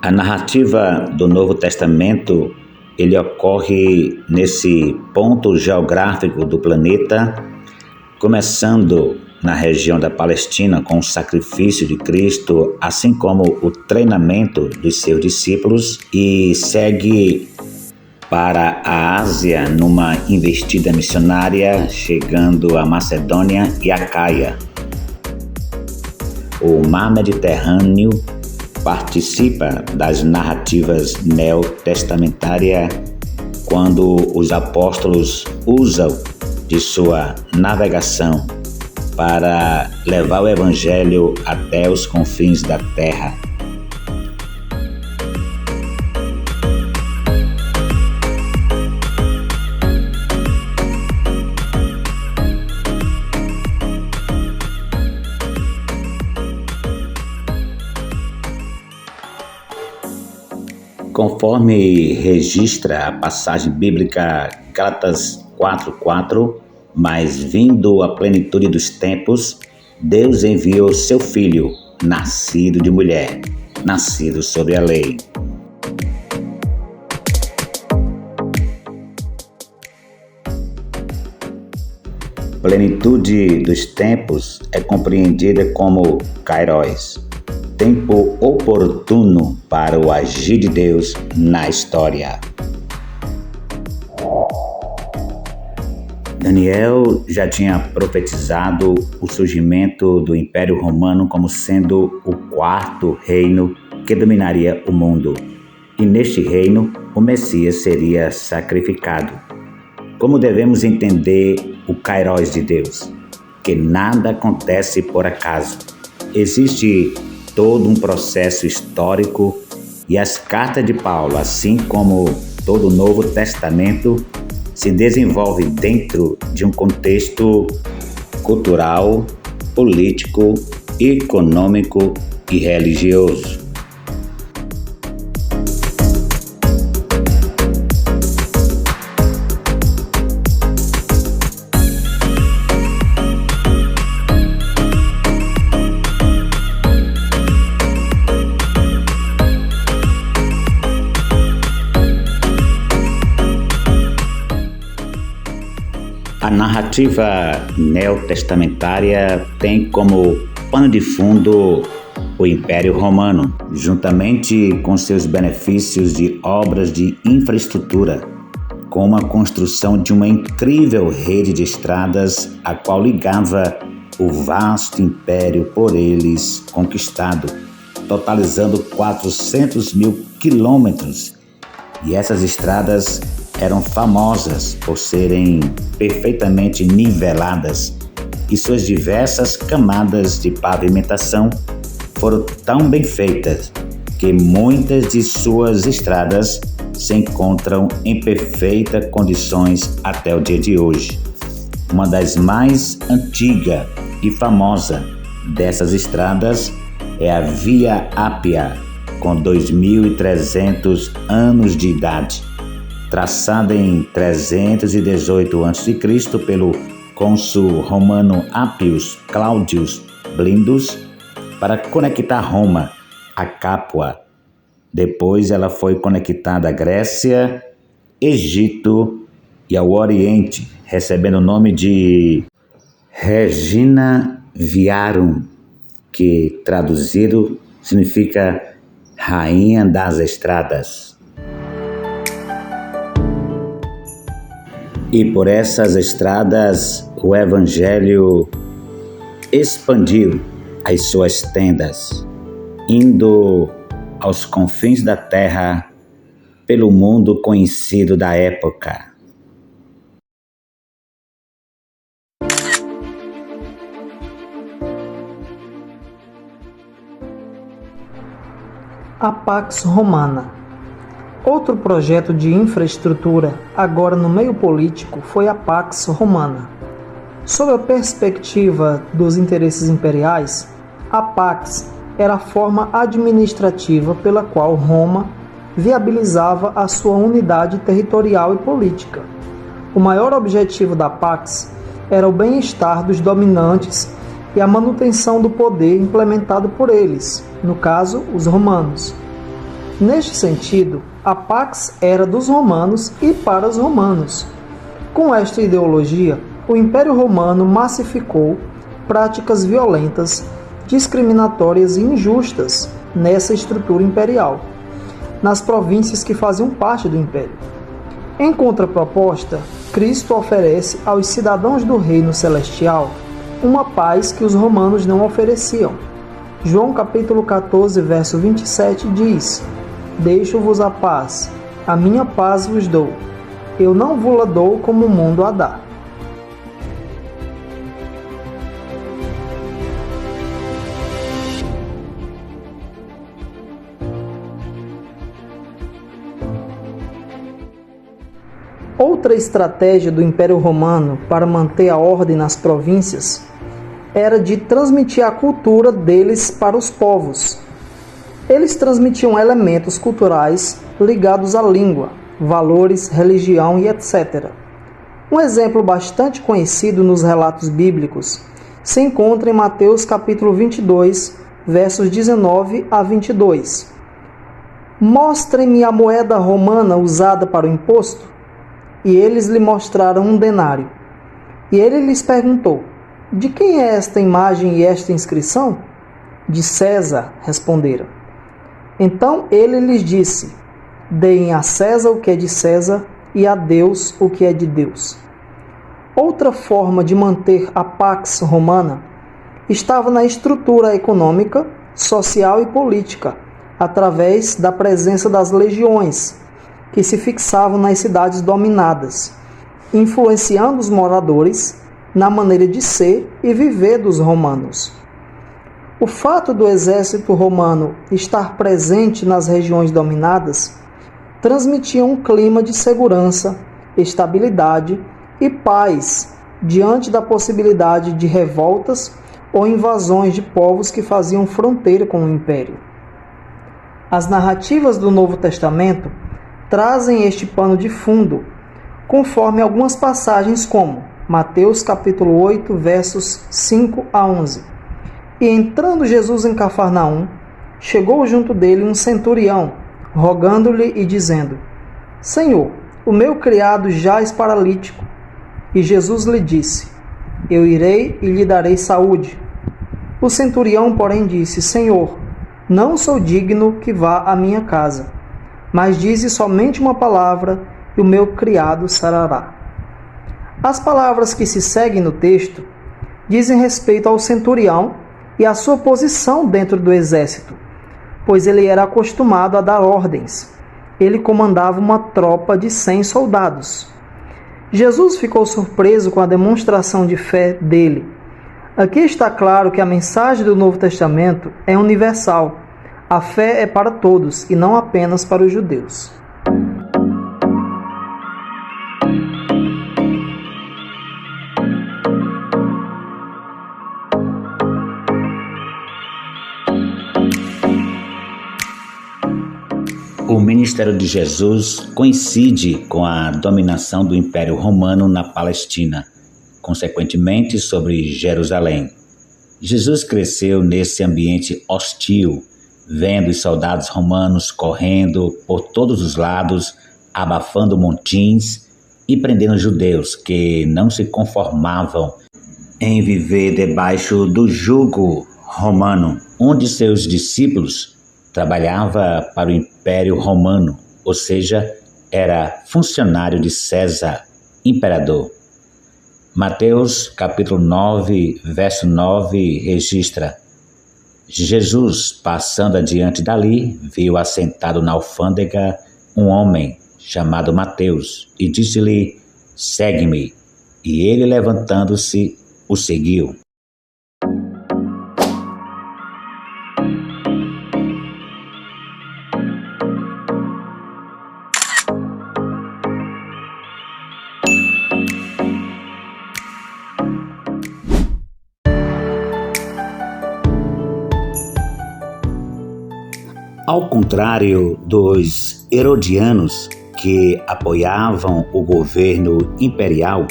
A narrativa do Novo Testamento, ele ocorre nesse ponto geográfico do planeta, começando na região da Palestina com o sacrifício de Cristo, assim como o treinamento dos seus discípulos, e segue para a Ásia numa investida missionária, chegando a Macedônia e a Caia. O mar Mediterrâneo participa das narrativas neotestamentárias quando os apóstolos usam de sua navegação para levar o Evangelho até os confins da terra. Conforme registra a passagem bíblica Gálatas 4:4, mas vindo a plenitude dos tempos, Deus enviou seu Filho, nascido de mulher, nascido sob a lei. Plenitude dos tempos é compreendida como Kairos, tempo oportuno para o agir de Deus na história. Daniel já tinha profetizado o surgimento do Império Romano como sendo o quarto reino que dominaria o mundo. E neste reino, o Messias seria sacrificado. Como devemos entender o Kairos de Deus? Que nada acontece por acaso. Existe todo um processo histórico e as cartas de Paulo, assim como todo o Novo Testamento, se desenvolve dentro de um contexto cultural, político, econômico e religioso. A narrativa neotestamentária tem como pano de fundo o Império Romano, juntamente com seus benefícios de obras de infraestrutura, com a construção de uma incrível rede de estradas, a qual ligava o vasto império por eles conquistado, totalizando 400 mil quilômetros. E essas estradas eram famosas por serem perfeitamente niveladas e suas diversas camadas de pavimentação foram tão bem feitas que muitas de suas estradas se encontram em perfeitas condições até o dia de hoje. Uma das mais antigas e famosas dessas estradas é a Via Ápia, com 2.300 anos de idade. Traçada em 318 a.C. pelo cônsul romano Appius Claudius Blindus para conectar Roma a Capua. Depois ela foi conectada à Grécia, Egito e ao Oriente, recebendo o nome de Regina Viarum, que traduzido significa Rainha das Estradas. E por essas estradas o Evangelho expandiu as suas tendas, indo aos confins da terra pelo mundo conhecido da época. A Pax Romana. Outro projeto de infraestrutura, agora no meio político, foi a Pax Romana. Sob a perspectiva dos interesses imperiais, a Pax era a forma administrativa pela qual Roma viabilizava a sua unidade territorial e política. O maior objetivo da Pax era o bem-estar dos dominantes e a manutenção do poder implementado por eles, no caso, os romanos. Neste sentido, a Pax era dos romanos e para os romanos. Com esta ideologia, o Império Romano massificou práticas violentas, discriminatórias e injustas nessa estrutura imperial, nas províncias que faziam parte do Império. Em contraproposta, Cristo oferece aos cidadãos do Reino Celestial uma paz que os romanos não ofereciam. João capítulo 14, verso 27 diz: Deixo-vos a paz, a minha paz vos dou. Eu não vos-la dou como o mundo a dá. Outra estratégia do Império Romano para manter a ordem nas províncias era de transmitir a cultura deles para os povos. Eles transmitiam elementos culturais ligados à língua, valores, religião e etc. Um exemplo bastante conhecido nos relatos bíblicos se encontra em Mateus capítulo 22, versos 19 a 22. Mostrem-me a moeda romana usada para o imposto. E eles lhe mostraram um denário. E ele lhes perguntou: De quem é esta imagem e esta inscrição? De César, responderam. Então ele lhes disse: Deem a César o que é de César e a Deus o que é de Deus. Outra forma de manter a Pax Romana estava na estrutura econômica, social e política, através da presença das legiões, que se fixavam nas cidades dominadas, influenciando os moradores na maneira de ser e viver dos romanos. O fato do exército romano estar presente nas regiões dominadas transmitia um clima de segurança, estabilidade e paz diante da possibilidade de revoltas ou invasões de povos que faziam fronteira com o império. As narrativas do Novo Testamento trazem este pano de fundo, conforme algumas passagens como Mateus capítulo 8, versos 5 a 11. E entrando Jesus em Cafarnaum, chegou junto dele um centurião, rogando-lhe e dizendo: Senhor, o meu criado jaz paralítico. E Jesus lhe disse: Eu irei e lhe darei saúde. O centurião, porém, disse: Senhor, não sou digno que vá à minha casa, mas dize somente uma palavra e o meu criado sarará. As palavras que se seguem no texto dizem respeito ao centurião e à sua posição dentro do exército, pois ele era acostumado a dar ordens. Ele comandava uma tropa de 100 soldados. Jesus ficou surpreso com a demonstração de fé dele. Aqui está claro que a mensagem do Novo Testamento é universal. A fé é para todos e não apenas para os judeus. O ministério de Jesus coincide com a dominação do Império Romano na Palestina, consequentemente sobre Jerusalém. Jesus cresceu nesse ambiente hostil, vendo os soldados romanos correndo por todos os lados, abafando montins e prendendo judeus que não se conformavam em viver debaixo do jugo romano, onde seus discípulos trabalhava para o Império Romano, ou seja, era funcionário de César, imperador. Mateus capítulo 9, verso 9 registra: Jesus, passando adiante dali, viu assentado na alfândega um homem chamado Mateus e disse-lhe: Segue-me. E ele, levantando-se, o seguiu. Ao contrário dos herodianos, que apoiavam o governo imperial,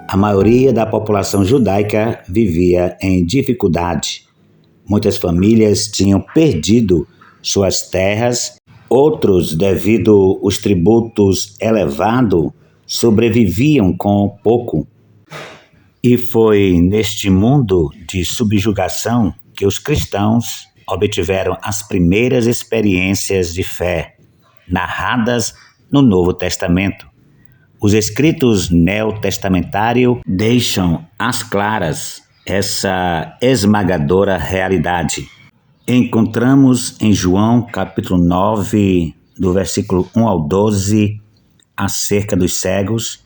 a maioria da população judaica vivia em dificuldade. Muitas famílias tinham perdido suas terras Outros, devido os tributos elevados, sobreviviam com pouco. E foi neste mundo de subjugação que os cristãos obtiveram as primeiras experiências de fé, narradas no Novo Testamento. Os escritos neotestamentários deixam às claras essa esmagadora realidade. Encontramos em João capítulo 9, do versículo 1 ao 12, acerca dos cegos.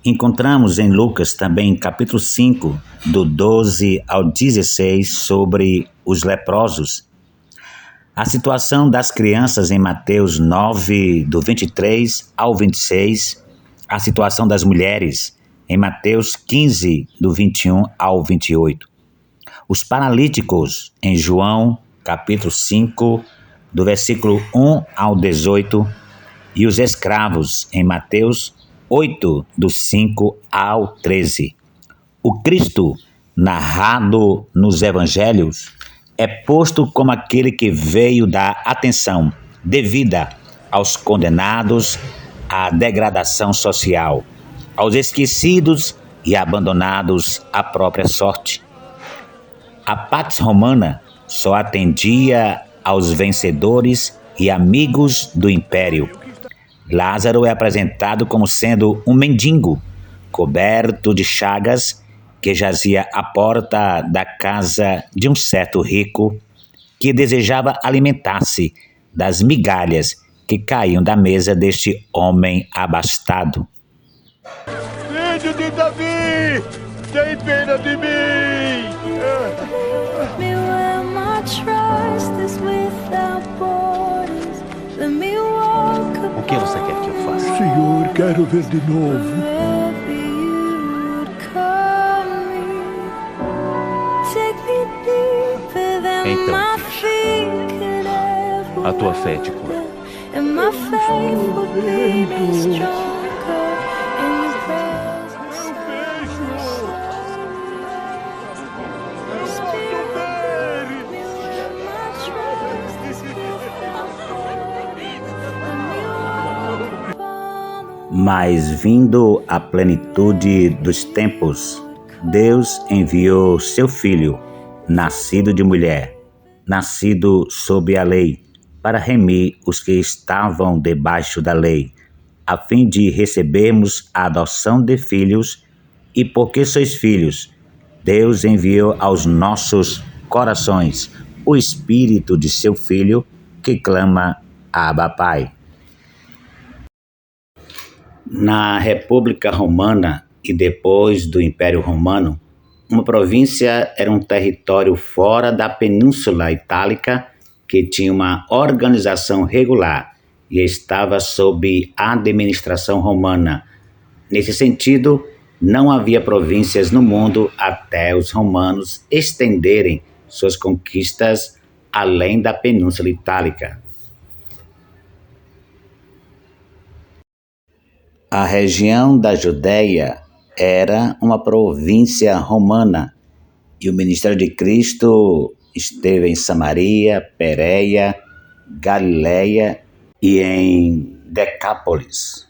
Encontramos em Lucas também capítulo 5, do 12 ao 16, sobre os leprosos. A situação das crianças em Mateus 9, do 23 ao 26, a situação das mulheres em Mateus 15, do 21 ao 28. Os paralíticos em João capítulo 5, do versículo 1 ao 18, e os escravos em Mateus 8, do 5 ao 13. O Cristo, narrado nos evangelhos, é posto como aquele que veio dar atenção devida aos condenados à degradação social, aos esquecidos e abandonados à própria sorte. A Pax Romana só atendia aos vencedores e amigos do império. Lázaro é apresentado como sendo um mendigo, coberto de chagas, que jazia à porta da casa de um certo rico, que desejava alimentar-se das migalhas que caíam da mesa deste homem abastado. Filho de Davi, tem pena de mim! O que você quer que eu faça? Senhor, quero ver de novo. Então, filho, a tua fé te cura. Mas, vindo a plenitude dos tempos, Deus enviou seu Filho, nascido de mulher, nascido sob a lei, para remir os que estavam debaixo da lei, a fim de recebermos a adoção de filhos, e porque sois filhos, Deus enviou aos nossos corações o Espírito de seu Filho, que clama, Abba, Pai. Na República Romana e depois do Império Romano, uma província era um território fora da Península Itálica que tinha uma organização regular e estava sob a administração romana. Nesse sentido, não havia províncias no mundo até os romanos estenderem suas conquistas além da Península Itálica. A região da Judéia era uma província romana e o ministério de Cristo esteve em Samaria, Pérea, Galileia e em Decápolis.